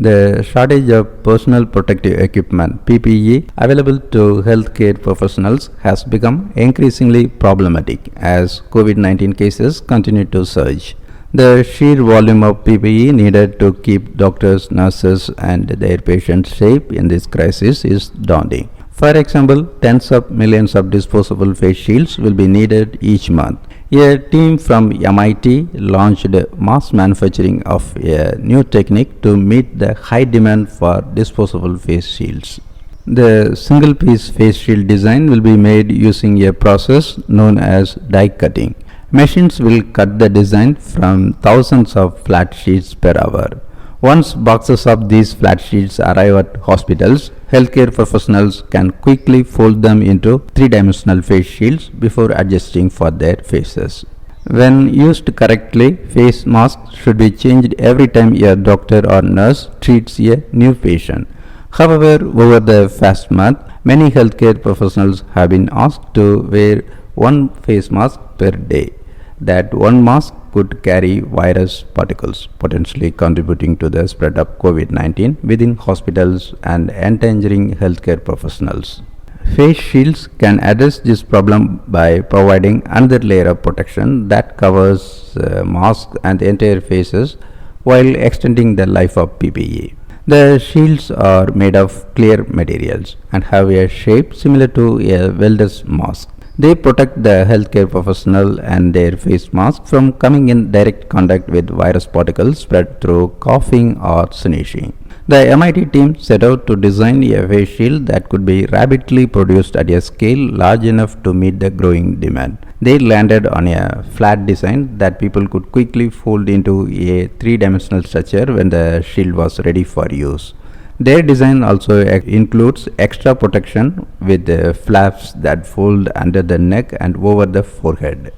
The shortage of personal protective equipment (PPE) available to healthcare professionals has become increasingly problematic as COVID-19 cases continue to surge. The sheer volume of PPE needed to keep doctors, nurses, and their patients safe in this crisis is daunting. For example, tens of millions of disposable face shields will be needed each month. A team from MIT launched mass manufacturing of a new technique to meet the high demand for disposable face shields. The single piece face shield design will be made using a process known as die cutting. Machines will cut the design from thousands of flat sheets per hour. Once boxes of these flat sheets arrive at hospitals, healthcare professionals can quickly fold them into three-dimensional face shields before adjusting for their faces. When used correctly, face masks should be changed every time a doctor or nurse treats a new patient. However, over the past month, many healthcare professionals have been asked to wear one face mask per day. That one mask could carry virus particles, potentially contributing to the spread of COVID-19 within hospitals and endangering healthcare professionals. Face shields can address this problem by providing another layer of protection that covers mask and the entire faces while extending the life of PPE. The shields are made of clear materials and have a shape similar to a welder's mask. They protect the healthcare professional and their face mask from coming in direct contact with virus particles spread through coughing or sneezing. The MIT team set out to design a face shield that could be rapidly produced at a scale large enough to meet the growing demand. They landed on a flat design that people could quickly fold into a three-dimensional structure when the shield was ready for use. Their design also includes extra protection with flaps that fold under the neck and over the forehead.